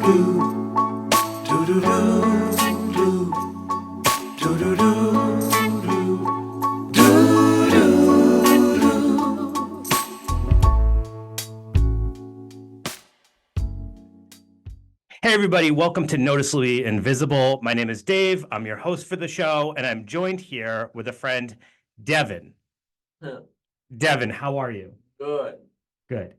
Hey, everybody. Welcome to Noticeably Invisible. My name is Dave. I'm your host for the show, and I'm joined here with a friend, Devin. Devin, how are you? Good. Good.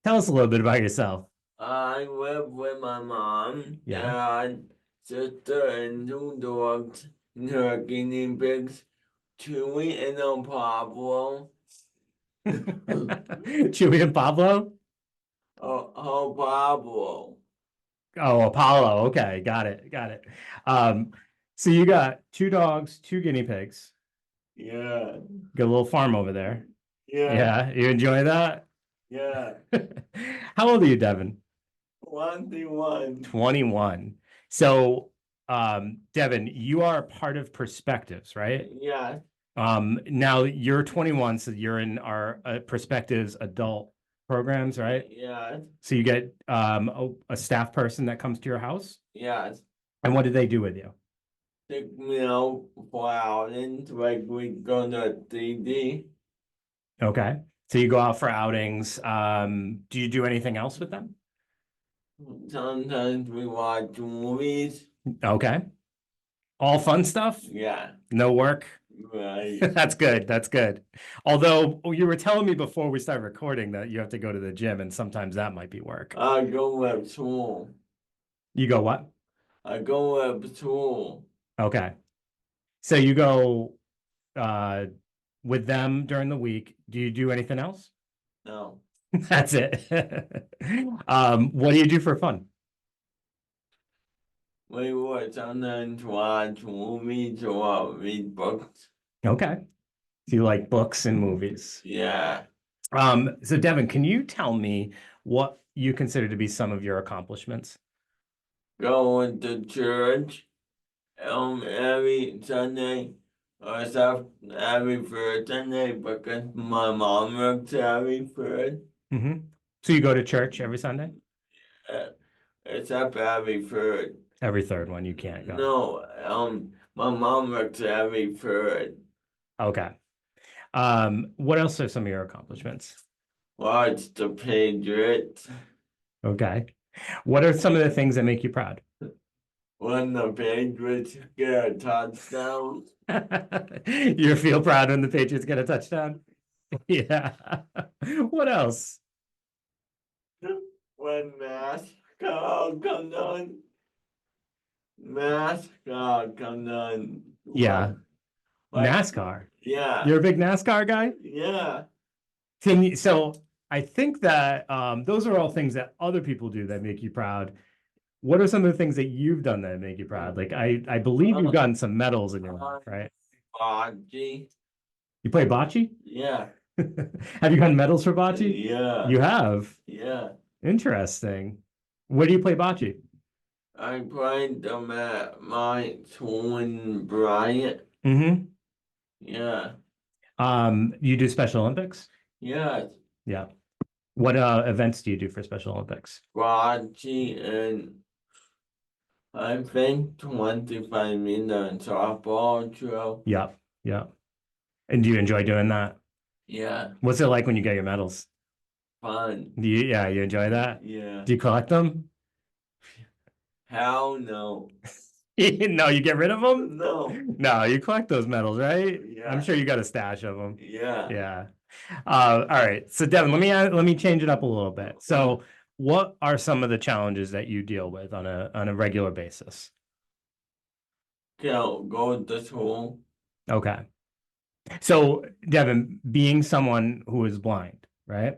Tell us a little bit about yourself. I live with my mom, Yeah. dad, sister, and 2 dogs, and her guinea pigs, Chewy and Pablo. Chewy and Pablo? Oh, Pablo. Oh, Apollo. Okay, got it. So you got 2 dogs, 2 guinea pigs. Yeah. Got a little farm over there. Yeah. Yeah, you enjoy that? Yeah. How old are you, Devin? 21. 21. So, Devin, you are part of Perspectives, right? Yeah. Now you're 21, so you're in our Perspectives adult programs, right? Yeah. So you get a staff person that comes to your house, Yeah. and what do they do with you? Take me out for outings, like we go to DD. Okay, so you go out for outings. Do you do anything else with them? Sometimes we watch movies. Okay, all fun stuff. Yeah. No work. Right. That's good. That's good. Although you were telling me before we started recording that you have to go to the gym, and sometimes that might be work. I go with school. You go what? I go with school. Okay. So you go with them during the week. Do you do anything else? No. That's it. What do you do for fun? We would sometimes watch movies or read books. Okay. So you like books and movies. Yeah. So Devin, can you tell me what you consider to be some of your accomplishments? Going to church every Sunday or except every first Sunday because my mom works every first. So you go to church every Sunday? Except every third. Every third one you can't go. No, my mom works every third. Okay. What else are some of your accomplishments? Watch the Patriots. Okay. What are some of the things that make you proud? When the Patriots get a touchdown. You feel proud when the Patriots get a touchdown? Yeah. What else? When mascot comes on. Mascot comes on. Yeah. Like, NASCAR. yeah. You're a big NASCAR guy? Yeah. So I think that those are all things that other people do that make you proud. What are some of the things that you've done that make you proud? Like I believe you've gotten some medals in your life, right? Bocce. You play bocce? Yeah. Have you gotten medals for bocce? Yeah. You have? Yeah. Interesting. Where do you play bocce? I played them at my twin Bryant. Mm-hmm. Yeah. You do Special Olympics? Yes. Yeah. What events do you do for Special Olympics? Bocce and I think 25-minute softball drill. Yeah. Yeah. And do you enjoy doing that? Yeah. What's it like when you get your medals? Fun. Yeah, you enjoy that? Yeah. Do you collect them? Hell no. No, you get rid of them? No. No, you collect those medals, right? Yeah. I'm sure you got a stash of them. Yeah. Yeah. All right. So Devin, let me change it up a little bit. So what are some of the challenges that you deal with on a regular basis? Go to school. Okay. So Devin, being someone who is blind, right?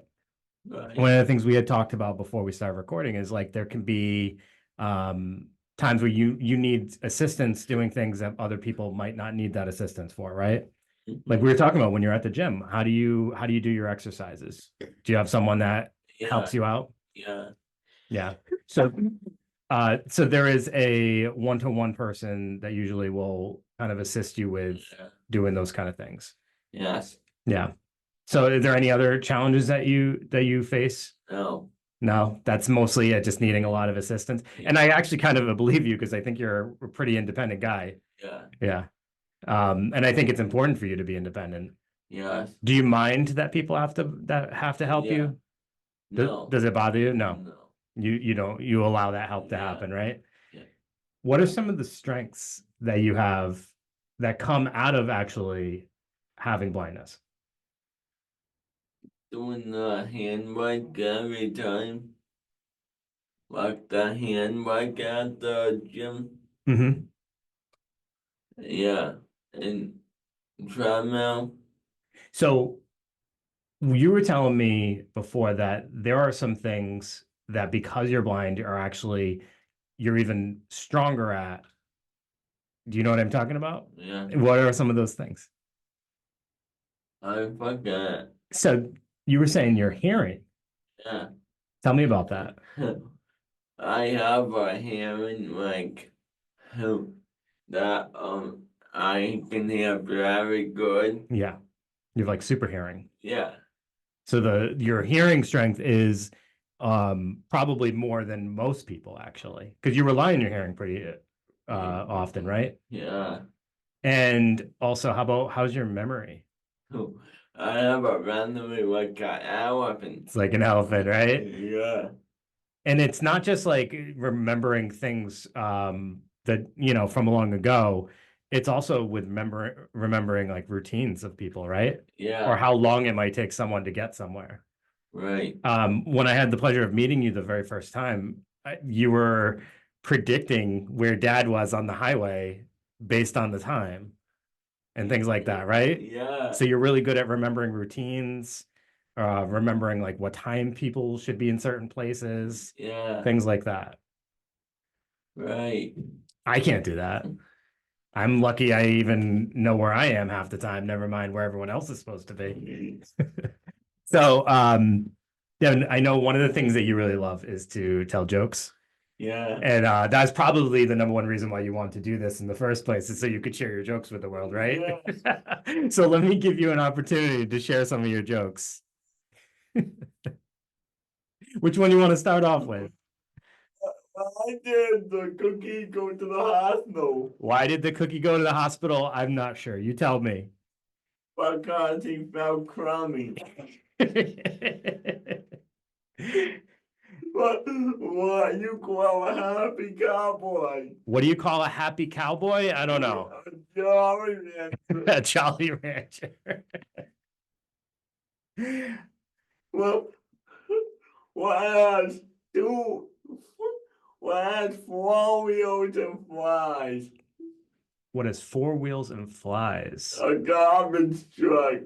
Right. One of the things we had talked about before we started recording is like there can be times where you need assistance doing things that other people might not need that assistance for, right? Like we were talking about when you're at the gym, how do you do your exercises? Do you have someone that helps you out? Yeah. Yeah. So so there is a one-to-one person that usually will kind of assist you with doing those kind of things. Yes. Yeah. So are there any other challenges that you face? No. No, that's mostly it, just needing a lot of assistance. And I actually kind of believe you because I think you're a pretty independent guy. Yeah, Yeah. And I think it's important for you to be independent. yes, Do you mind that people have to help yeah, you? no, Does it bother you? No. no, You don't you allow that help to yeah, happen, right? yeah. What are some of the strengths that you have that come out of actually having blindness? Doing the handbrake every time, like the handbrake at the gym. Hmm. Yeah, and treadmill. So you were telling me before that there are some things that because you're blind are actually you're even stronger at. Do you know what I'm talking about? Yeah, What are some of those things? I forget. So you were saying your hearing. Yeah. Tell me about that. I have a hearing like that I can hear very good. Yeah. You have like super hearing. Yeah, So your hearing strength is probably more than most people actually, because you rely on your hearing pretty often, right? yeah. And also, how's your memory? I have a randomly like an elephant. It's like an elephant, right? Yeah, And it's not just like remembering things that from long ago. It's also with remembering like routines of people, right? Or yeah, how long it might take someone to get somewhere. right. When I had the pleasure of meeting you the very first time, you were predicting where dad was on the highway based on the time and things like that, right? Yeah, So you're really good at remembering routines, remembering like what time people should be in certain places, yeah, things like that. right. I can't do that. I'm lucky I even know where I am half the time, never mind where everyone else is supposed to be. So, Devin, I know one of the things that you really love is to tell jokes. Yeah. And that's probably the number one reason why you want to do this in the first place is so you could share your jokes with the world, right? Yeah. So let me give you an opportunity to share some of your jokes. Which one you want to start off with? Why did the cookie go to the hospital? Why did the cookie go to the hospital? I'm not sure. You tell me. Because he felt crummy. What you call a happy cowboy? What do you call a happy cowboy? I don't know. A jolly rancher. A Jolly Rancher. Well, what has two? What has four wheels and flies? What is four wheels and flies? A garbage truck.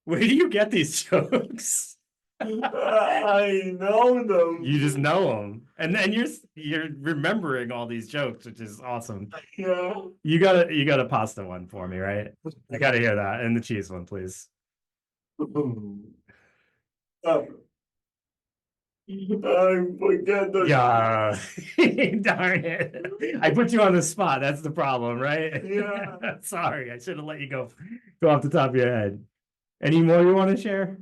Where do you get these jokes? I know them. You just know them, and then you're remembering all these jokes, which is awesome. Yeah. You got a pasta one for me, right? I gotta hear that, and the cheese one, please. I forget the. Yeah, darn it! I put you on the spot. That's the problem, right? Yeah. Sorry, I should have let you go off the top of your head. Any more you want to share?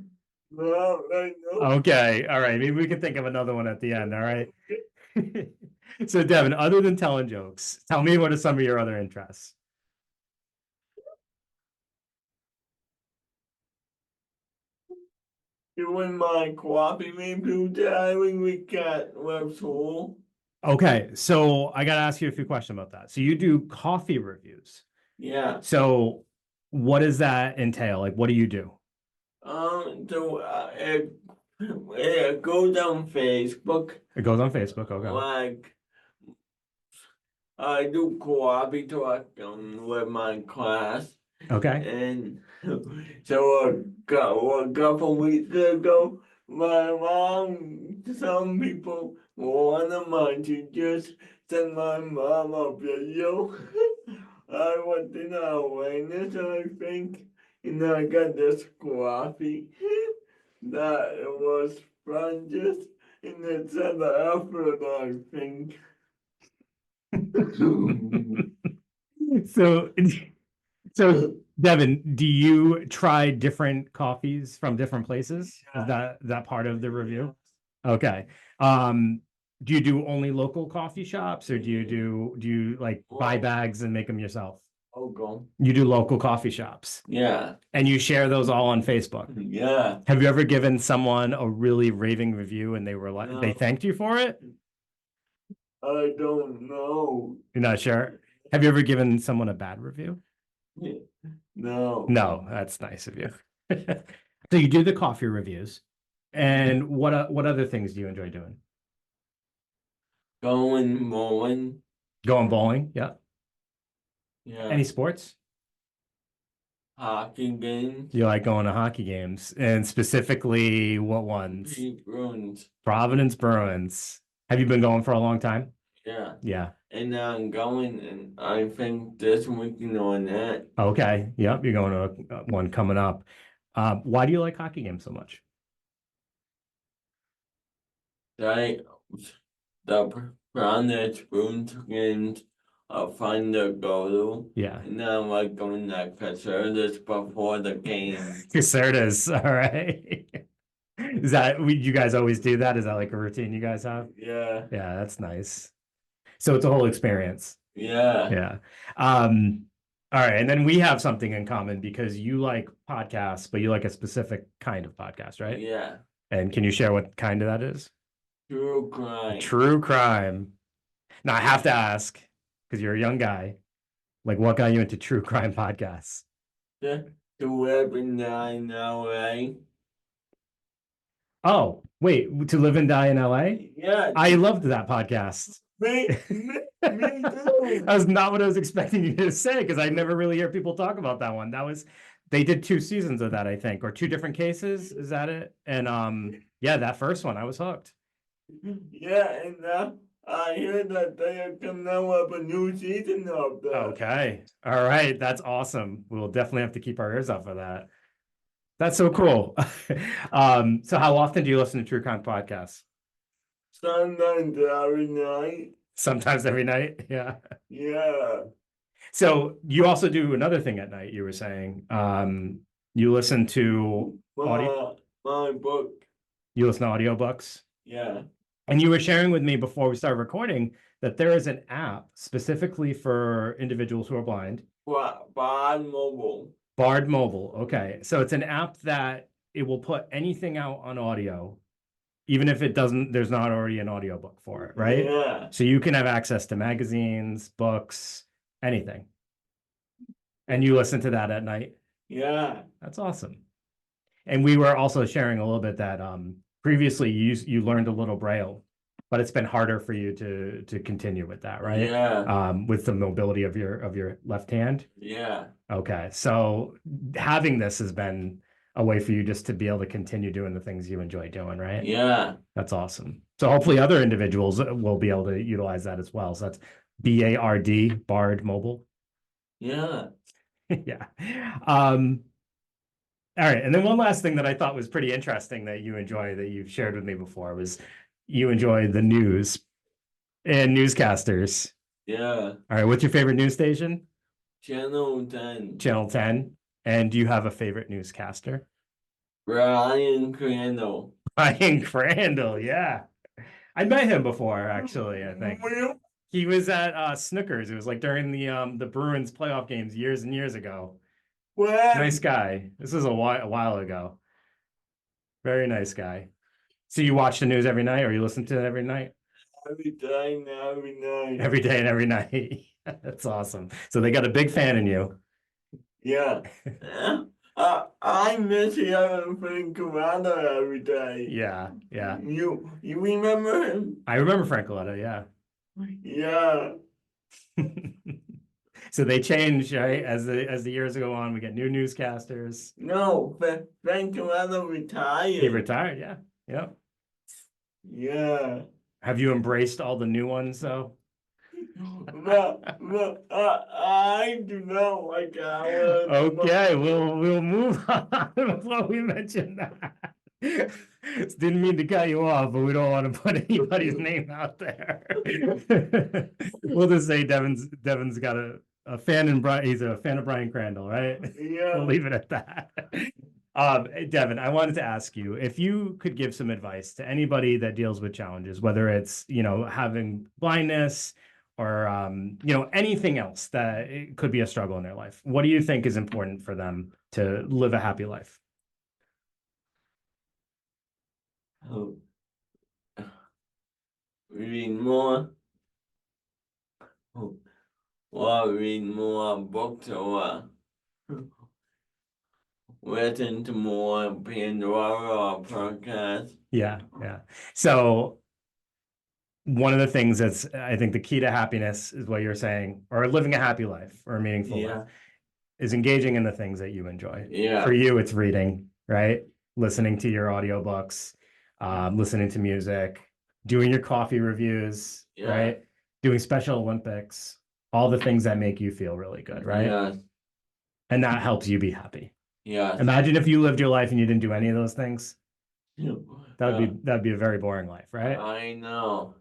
No, I know. Okay, all right. Maybe we can think of another one at the end. All right. So, Devin, other than telling jokes, tell me what are some of your other interests? Doing my coffee review when we got left school. Okay, so I got to ask you a few questions about that. So, you do coffee reviews. Yeah. So, what does that entail? Like, what do you do? So it goes on Facebook. It goes on Facebook. Okay. Like I do coffee talk with my class. Okay. And so a couple weeks ago, my mom, some people wanted my to just send my mom a video. I was in awareness, I think, and I got this coffee that was sponges, and it said effort, I think. So, so Devin, do you try different coffees from different places? Is that part of the review? Okay. Um, do you do only local coffee shops or do you like buy bags and make them yourself? Okay. You do local coffee shops Yeah. and you share those all on Facebook. Yeah. Have you ever given someone a really raving review and they were like they No. thanked you for it? I don't know. You're not sure? Have you ever given someone a bad review? No. No, that's nice of you. So you do the coffee reviews, and what other things do you enjoy doing? Going bowling. Going bowling, yeah. Yeah. Any sports? Hockey games. You like going to hockey games, and specifically what ones? Bruins. Providence Bruins. Have you been going for a long time? Yeah. Yeah. And I'm going, and I think this weekend on that. Okay. Yep. You're going to one coming up. Why do you like hockey games so much? They, the Providence Bruins games are fun to go to. Yeah. And I like going to concerts before the game. Casertas. All right. Is that you guys always do that? Is that like a routine you guys have? Yeah. Yeah, that's nice. So it's a whole experience. Yeah. Yeah. All right. And then we have something in common because you like podcasts, but you like a specific kind of podcast, right? Yeah. And can you share what kind of that is? True crime. True crime. Now I have to ask, because you're a young guy, like what got you into true crime podcasts? To live in LA. Oh, wait, to live and die in LA? Yeah. I loved that podcast. Me too. That was not what I was expecting you to say because I never really hear people talk about that one. They did 2 seasons of that, I think, or 2 different cases. Is that it? And yeah, that first one, I was hooked. Yeah, and I hear that they are coming out with a new season of that. Okay. All right. That's awesome. We'll definitely have to keep our ears out for that. That's so cool. So how often do you listen to true crime podcasts? Sometimes every night. Sometimes every night. Yeah. Yeah. So you also do another thing at night, you were saying. You listen to audio, My book. you listen to audiobooks. Yeah. And you were sharing with me before we started recording that there is an app specifically for individuals who are blind. Bard Mobile. Bard Mobile. Okay. So it's an app that it will put anything out on audio, even if there's not already an audiobook for it, right? Yeah. So you can have access to magazines, books, anything. And you listen to that at night? Yeah. That's awesome. And we were also sharing a little bit that previously you learned a little Braille, but it's been harder for you to continue with that, right? Yeah. With the mobility of your left hand. Yeah. Okay. So having this has been a way for you just to be able to continue doing the things you enjoy doing, right? Yeah. That's awesome. So hopefully other individuals will be able to utilize that as well. So that's BARD, Bard Mobile. Yeah. Yeah. All right. And then one last thing that I thought was pretty interesting that you enjoy that you've shared with me before was you enjoy the news and newscasters. Yeah. All right. What's your favorite news station? Channel 10. Channel 10. And do you have a favorite newscaster? Brian Crandall. Brian Crandall. Yeah. I met him before, actually, I think. He was at Snookers. It was like during the Bruins playoff games years and years ago. Well, Nice guy. This was a while ago. Very nice guy. So you watch the news every night, or you listen to it every night? every day and every night. Every day and every night. That's awesome. So they got a big fan in you. Yeah. I miss hearing Frank Corrado every day. Yeah, yeah. You remember him? I remember Frank Coletta, yeah. Yeah. So they change, right? As the years go on, we get new newscasters. No, Frank Corrado retired. He retired, yeah. Yeah. Yeah. Have you embraced all the new ones though? But I do not like Alan. Okay, we'll move on before we mention that. Didn't mean to cut you off, but we don't want to put anybody's name out there. We'll just say Devin's got a a fan and Brian. He's a fan of Brian Crandall, right? Yeah. We'll leave it at that. Devin, I wanted to ask you if you could give some advice to anybody that deals with challenges, whether it's, having blindness or, anything else that it could be a struggle in their life. What do you think is important for them to live a happy life? Oh. Read more. Or read more books or listen to more Pandora or podcasts. Yeah. So one of the things that's, I think the key to happiness is what you're saying, or living a happy life or a meaningful life, is engaging in the things that you enjoy. Yeah. For you, it's reading, right? Listening to your audiobooks, listening to music, doing your coffee reviews, right? Doing Special Olympics, all the things that make you feel really good, right? Yeah. And that helps you be happy. Yeah. Imagine if you lived your life and you didn't do any of those things. Yeah. That'd be a very boring life, right? I know.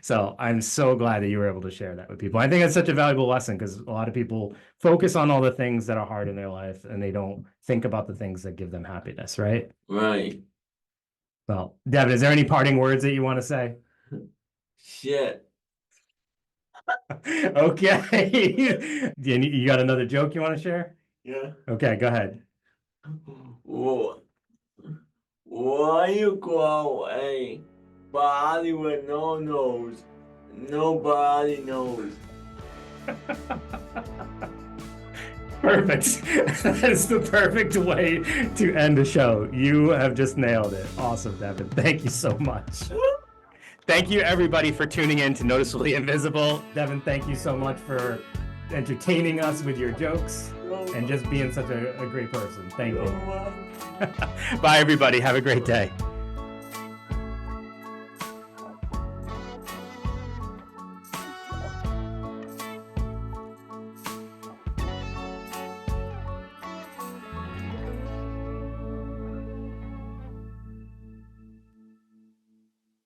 So I'm so glad that you were able to share that with people. I think it's such a valuable lesson because a lot of people focus on all the things that are hard in their life and they don't think about the things that give them happiness, right? Right. Well, Devin, is there any parting words that you want to say? Shit. Okay. You got another joke you want to share? Yeah. Okay, go ahead. Why you call a body with no nose? Nobody knows. Perfect. That's the perfect way to end a show. You have just nailed it. Awesome, Devin. Thank you so much. Thank you, everybody, for tuning in to Noticeably Invisible. Devin, thank you so much for entertaining us with your jokes and just being such a great person. Thank you. Bye, everybody. Have a great day.